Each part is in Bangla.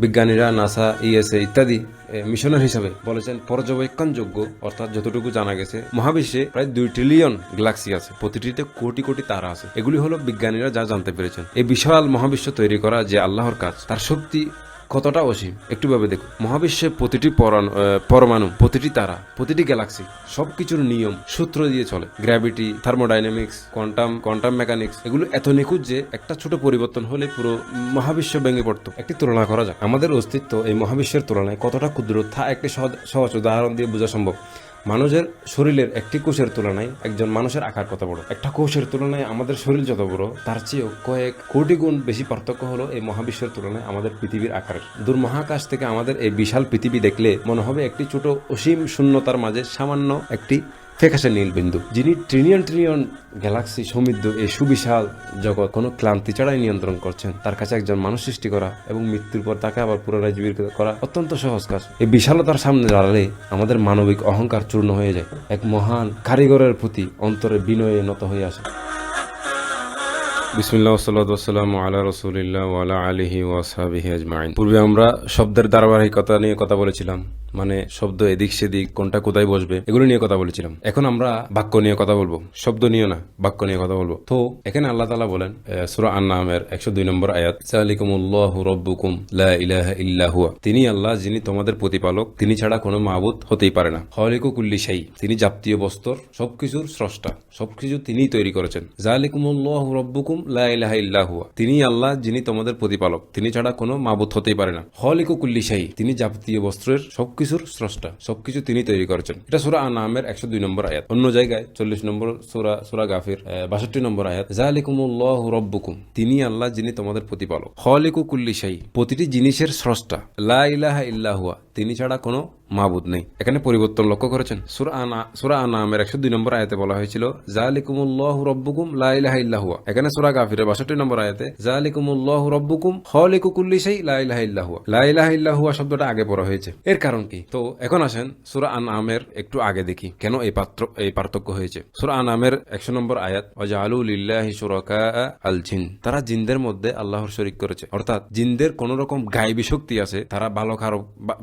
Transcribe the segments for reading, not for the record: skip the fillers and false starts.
বিজ্ঞানীরা নাসা, ইএসএ ইত্যাদি মিশনের হিসাবে বলেছেন পর্যবেক্ষণযোগ্য, অর্থাৎ যতটুকু জানা গেছে মহাবিশ্বে প্রায় 2 ট্রিলিয়ন গ্যালাক্সি আছে, প্রতিটিতে কোটি কোটি তারা আছে। এগুলি হলো বিজ্ঞানীরা যা জানতে পেরেছেন। এই বিশাল মহাবিশ্ব তৈরি করা যে আল্লাহর কাজ, তার শক্তি কতটা অসীম একটু ভেবে দেখুন। মহাবিশ্বে প্রতিটি পরমাণু, প্রতিটি তারা, প্রতিটি গ্যালাক্সি সবকিছুর নিয়ম সূত্র দিয়ে চলে। গ্র্যাভিটি, থার্মোডাইনামিক্স, কোয়ান্টাম মেকানিক্স, এগুলো এত নিখুঁত যে একটা ছোট পরিবর্তন হলে পুরো মহাবিশ্ব ভেঙে পড়তো। একটি তুলনা করা যাক, আমাদের অস্তিত্ব এই মহাবিশ্বের তুলনায় কতটা ক্ষুদ্র তা একটি সহজ উদাহরণ দিয়ে বোঝা সম্ভব। মানুষের শরীরের একটি কোষের তুলনায় একজন মানুষের আকার কত বড়, একটা কোষের তুলনায় আমাদের শরীর যত বড়, তার চেয়েও কয়েক কোটি গুণ বেশি পার্থক্য হলো এই মহাবিশ্বের তুলনায় আমাদের পৃথিবীর আকারের। দূর মহাকাশ থেকে আমাদের এই বিশাল পৃথিবী দেখলে মনে হবে একটি ছোট অসীম শূন্যতার মাঝে সামান্য একটি ফ্যাকাশে নীল বিন্দু। যিনি ট্রিলিয়ন ট্রিলিয়ন গ্যালাক্সি সমৃদ্ধ এই সুবিশাল জগৎ কোনো ক্লান্তি ছাড়াই নিয়ন্ত্রণ করছেন, তার কাছে একজন মানুষ সৃষ্টি করা এবং মৃত্যুর পর তাকে আবার পুনরায় জীবিত করা অত্যন্ত সহজ কাজ। এই বিশালতার সামনে দাঁড়ালে আমাদের মানবিক অহংকার চূর্ণ হয়ে যায়। এক মহান কারিগরের প্রতি অন্তরে বিনয়ে নত হয়ে আসে। বিসমিল্লাহ ওয়াসসালাতু ওয়াসসালামু আলা রাসূলিল্লাহ ওয়া আলা আলিহি ওয়া আসহাবিহি আজমাইন। পূর্বে আমরা শব্দের ধারাবাহিকতা নিয়ে কথা বলেছিলাম, মানে শব্দ এদিক সেদিক কোনটা কোথায় বসবে এগুলো নিয়ে কথা বলেছিলাম। এখন আমরা বাক্য নিয়ে কথা বলবো, শব্দ নিয়ে না, বাক্য নিয়ে কথা বলবো। তো এখানে আল্লাহ তাআলা বলেন সূরা আন-নামের 102 নম্বর আয়াত, যালিকুমুল্লাহু রাব্বুকুম লা ইলাহা ইল্লা হুয়া, তিনি আল্লাহ যিনি তোমাদের প্রতিপালক, তিনি ছাড়া কোনো মাবুদ হতেই পারে না। খালিকু কুল্লি শাই, তিনি যাবতীয় বস্তুর সবকিছুর স্রষ্টা, সবকিছু তিনিই তৈরি করেছেন। যালিকুমুল্লাহু রাব্বুকুম লা ইলাহা ইল্লা হুয়া, তিনি আল্লাহ যিনি তোমাদের প্রতিপালক, তিনি ছাড়া কোনো মাবুদ হতেই পারে না। খালিকু কুল্লি শাই, তিনি যাবতীয় বস্তুর সবকিছুর স্রষ্টা, সবকিছু তিনি তৈরি করেছেন। এটা সূরা আন-নামের 102 নম্বর আয়াত। অন্য জায়গায় 40 নম্বর সূরা গাফির 62 নম্বর আয়াত, যালিকুমুল্লাহু রাব্বুকুম, তিনি আল্লাহ যিনি তোমাদের প্রতিপালক, খালিকু কুল্লি শাই, প্রতিটি জিনিসের স্রষ্টা, লা ইলাহা ইল্লা হুয়া, তিনি ছাড়া কোনো মাবুদ নেই। এখানে পরিবর্তন লক্ষ্য করেছেন। সূরা আন-নামের 102 নম্বর আয়াতে বলা হয়েছিল যালিকুমুল্লাহু রাব্বুকুম লা ইলাহা ইল্লা হুয়া। এখানে সূরা গাফিরের 62 নম্বর আয়াতে যালিকুমুল্লাহু রাব্বুকুম খালিকু কুল্লি শাই লা ইলাহা ইল্লা হুয়া। লা ইলাহা ইল্লা হুয়া শব্দটা আগে পড়া হয়েছে, এর কারণ কি? তো এখন আসেন সূরা আন-নামের একটু আগে দেখি কেন এই পার্থক্য হয়েছে। সূরা আন-নামের 100 নম্বর আয়াত, ওয়াজআলু লিল্লাহি শুরাকা আল জিন, তারা জিনদের মধ্যে আল্লাহর শরীক করেছে, অর্থাৎ জিনদের কোন রকম গায়েবী শক্তি আছে, তারা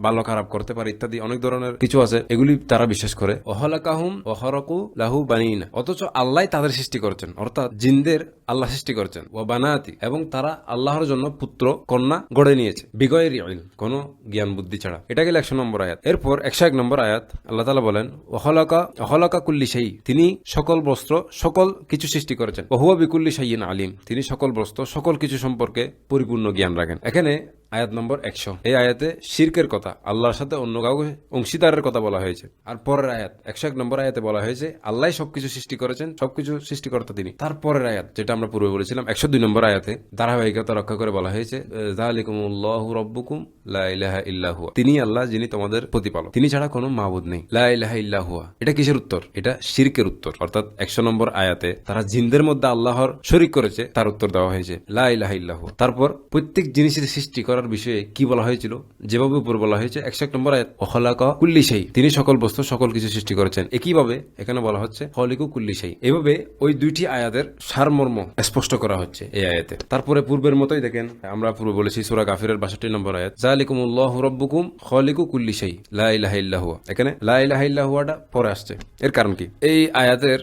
ভালো খারাপ করতে পারে ইত্যাদি অনেক ধরনের কিছু আছে, এগুলি তারা বিশ্বাস করে। ওয়াহলাকাহুম ওয়াহরাকু লাহু বানিনা, অথচ আল্লাহ তাদের সৃষ্টি করেছেন, অর্থাৎ জিনদের আল্লাহ সৃষ্টি করেছেন। ওয়া বানাতি, এবং তারা আল্লাহর জন্য পুত্র কন্যা গড়ে নিয়েছে, বিগয়রি ইলম, কোনো জ্ঞান বুদ্ধি ছাড়া। এটা গেল 100 নম্বর আয়াত। এরপর 101 নম্বর আয়াত আল্লাহ তাআলা বলেন ওয়াহলাকা কুল্লি শাই, তিনি সকল বস্ত্র সকল কিছু সৃষ্টি করেছেন। ওয়া হুয়া বিকুল্লি শাইইন আলিম, তিনি সকল বস্ত্র সকল কিছু সম্পর্কে পরিপূর্ণ জ্ঞান রাখেন। এখানে আয়াত নম্বর 100, এই আয়াতে শিরকের কথা, আল্লাহর সাথে অন্য কাউকে অংশীদারের কথা বলা হয়েছে। আর পরের আয়াত 101 নম্বর আয়াতে বলা হয়েছে আল্লাহ সবকিছু সৃষ্টি করেছেন, সবকিছু সৃষ্টিকর্তা তিনি। তারপরের আয়াত যেটা আমরা পূর্বে বলেছিলাম 102 নম্বর আয়াতে ধারাবাহিকতা রক্ষা করে বলা হয়েছে যালিকুমুল্লাহু রাব্বুকুম লা ইলাহা ইল্লা হুয়া, তিনি আল্লাহ যিনি তোমাদের প্রতিপালক, তিনি ছাড়া কোনো মাবুদ নেই। লা ইলাহা ইল্লা হুয়া, এটা কিসের উত্তর? এটা শিরকের উত্তর। অর্থাৎ 100 নম্বর আয়াতে তারা জিনদের মধ্যে আল্লাহর শরীক করেছে, তার উত্তর দেওয়া হয়েছে লা ইলাহা ইল্লা হুয়া। তারপর প্রত্যেক জিনিসের সৃষ্টি করার বিষয়ে কি বলা হয়েছিল, যেভাবে উপর বলা হয়েছে 101 নম্বর আয়াত, ওয়াখালাকা কুল্লি শাই, তিনি সকল বস্তু সকল কিছু সৃষ্টি করেছেন। একইভাবে এখানে বলা হচ্ছে খালিকু কুল্লি শাই। এভাবে ওই দুইটি আয়াতের সারমর্ম স্পষ্ট করা হচ্ছে এই আয়াতে। তারপরে পূর্বের মতোই দেখেন, আমরা পূর্বে বলেছি সূরা গাফিরের 62 নম্বর আয়াত, যালিকুমুল্লাহু রাব্বুকুম খালিকু কুল্লি শাই লা ইলাহা ইল্লা হুয়া। এখানে লা ইলাহা ইল্লা হুয়াটা পরে আসছে, এর কারণ কি? এই আয়াতের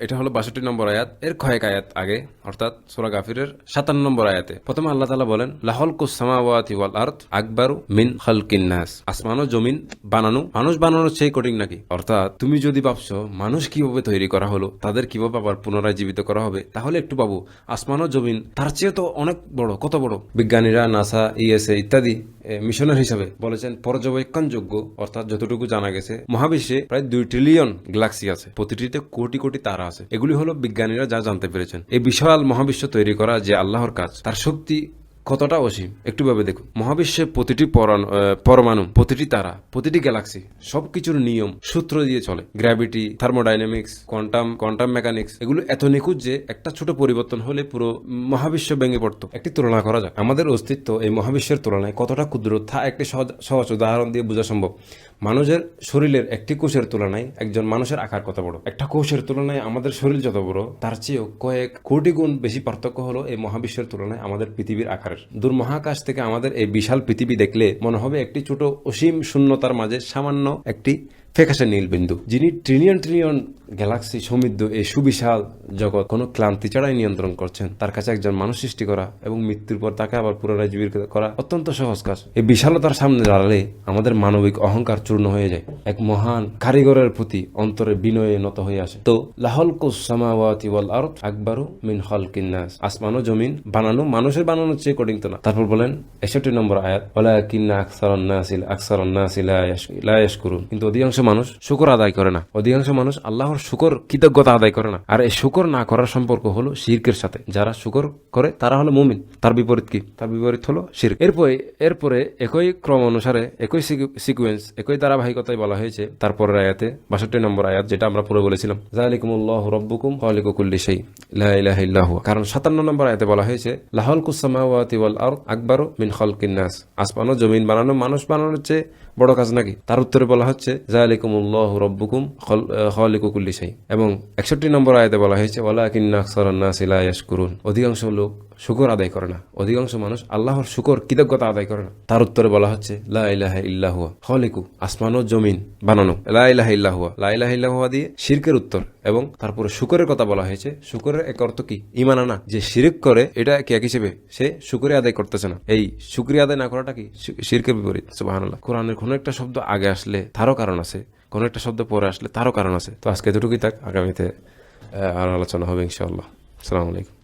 এটা হলো 62 নম্বর আয়াত, এর কয়েক আয়াত আগে অর্থাৎ সূরা গাফিরের 57 নম্বর আয়াতে প্রথমে আল্লাহ তাআলা বলেন লাখালকুস সামাওয়াতি ওয়াল আরদ আকবারু মিন খালকিন নাস, আসমান ও জমিন বানানো মানুষ বানানোর চেয়ে কঠিন নাকি? অর্থাৎ তুমি যদি ভাবছো মানুষ কিভাবে তৈরি করা হলো, তাদের কিভাবে আবার পুনরায় জীবিত করা হবে, তাহলে একটু ভাবো আসমান ও জমিন তার চেয়ে তো অনেক বড়, কত বড়। বিজ্ঞানীরা নাসা, ইএসএ ইত্যাদি মিশনের হিসাবে বলেছেন পর্যবেক্ষণযোগ্য, অর্থাৎ যতটুকু জানা গেছে মহাবিশ্বে প্রায় 2 ট্রিলিয়ন গ্যালাক্সি আছে, প্রতিটিতে কোটি কোটি তারা আছে। এগুলি হলো বিজ্ঞানীরা যা জানতে পেরেছেন। এই বিশাল মহাবিশ্ব তৈরি করা যে আল্লাহর কাজ, তার শক্তি কতটা অসীম একটু ভেবে দেখুন। মহাবিশ্বে প্রতিটি পরমাণু, প্রতিটি তারা, প্রতিটি গ্যালাক্সি সবকিছুর নিয়ম সূত্র দিয়ে চলে। গ্র্যাভিটি, থার্মোডাইনামিক্স, কোয়ান্টাম মেকানিক্স, এগুলো এত নিখুঁত যে একটা ছোট পরিবর্তন হলে পুরো মহাবিশ্ব ভেঙে পড়তো। একটি তুলনা করা যাক, আমাদের অস্তিত্ব এই মহাবিশ্বের তুলনায় কতটা ক্ষুদ্র তা একটি সহজ উদাহরণ দিয়ে বোঝা সম্ভব। মানুষের শরীরের একটি কোষের তুলনায় একজন মানুষের আকার কত বড়, একটা কোষের তুলনায় আমাদের শরীর যত বড়, তার চেয়েও কয়েক কোটি গুণ বেশি পার্থক্য হলো এই মহাবিশ্বের তুলনায় আমাদের পৃথিবীর আকারের। দূর মহাকাশ থেকে আমাদের এই বিশাল পৃথিবী দেখলে মনে হবে একটি ছোট অসীম শূন্যতার মাঝে সামান্য একটি ফ্যাকাশে নীল বিন্দু। যিনি ট্রিলিয়ন ট্রিলিয়ন গ্যালাক্সি সমৃদ্ধ এই সুবিশাল জগৎ কোনো ক্লান্তি ছাড়াই নিয়ন্ত্রণ করছেন, তার কাছে একজন মানুষ সৃষ্টি করা এবং মৃত্যুর পর তাকে আবার পুনরায় জীবিত করা অত্যন্ত সহজ কাজ। এই বিশালতার সামনে দাঁড়ালে আমাদের মানবিক অহংকার চূর্ণ হয়ে যায়, এক মহান কারিগরের প্রতি অন্তরে বিনয়ে নত হয়ে আসে। তো লাহলকুস সামাওয়াতি ওয়াল আরদ আকবারু মিন খালকিন নাস, আসমান ও জমিন বানানো মানুষের বানানোর চেয়ে কঠিন তো না। তারপর বলেন 61 নম্বর আয়াত, ওয়ালাকিন্না আকসারান নাসি লা ইয়াশকুরুন, কিন্তু অধিকাংশ মানুষ শুকর আদায় করে না, অধিকাংশ মানুষ আল্লাহর শুকর কৃতজ্ঞতা আদায় করে না। আর এই শুকর না করার সম্পর্ক হলো শিরকের সাথে। যারা শুকর করে তারা হলো মুমিন, তার বিপরীত কি? তার বিপরীত হলো শিরক। এরপরে একই ক্রম অনুসারে একই সিকুয়েন্স একই ধারাবাহিকতায় বলা হয়েছে তারপরের আয়াতে 62 নম্বর আয়াত, যেটা আমরা পুরো বলেছিলাম, যালিকুমুল্লাহু রাব্বুকুম খালিকু কুল্লি শাই লা ইলাহা ইল্লা হুয়া। কারণ 57 নম্বর আয়াতে বলা হয়েছে লাহলকুস সামাওয়াতি ওয়াল আরদ আকবারু মিন খালকিন নাস, আসমান ও জমিন বানানো মানুষ বানানোর চেয়ে বড় কাজ নাকি? তার উত্তরে বলা হচ্ছে যালিকুমুল্লাহু রাব্বুকুম খালিকু কুল্লি শাই। এবং 61 নম্বর আয়াতে বলা হয়েছে ওয়ালাকিন্না আকসারান নাসি লা ইয়াশকুরুন, অধিকাংশ লোক শুকর আদায় করে না, অধিকাংশ মানুষ আল্লাহর শুকর কৃতজ্ঞতা আদায় করে না। তার উত্তরে বলা হচ্ছে লা ইলাহা ইল্লা হুয়া খালিকু, আসমান ও জমিন বানানো, লা ইলাহা ইল্লা হুয়া, লা ইলাহা ইল্লা হুয়া দিয়ে শিরকের উত্তর। এবং তারপরে শুকরের কথা বলা হয়েছে, শুকরের এক অর্থ কি? ঈমান আনা। যে শিরক করে এটা কি এক হিসেবে সে শুকরিয়া আদায় করতেছে না, এই শুকরিয়া আদায় না করাটা কি শিরকের বিপরীত। সুবহানাল্লাহ। কোরআনের কোনো একটা শব্দ আগে আসলে তারও কারণ আছে, কোনো একটা শব্দ পরে আসলে তারও কারণ আছে। তো আজকে এতটুকুই থাক, আগামীতে আর আলোচনা হবে ইনশাআল্লাহ। আসসালামু আলাইকুম।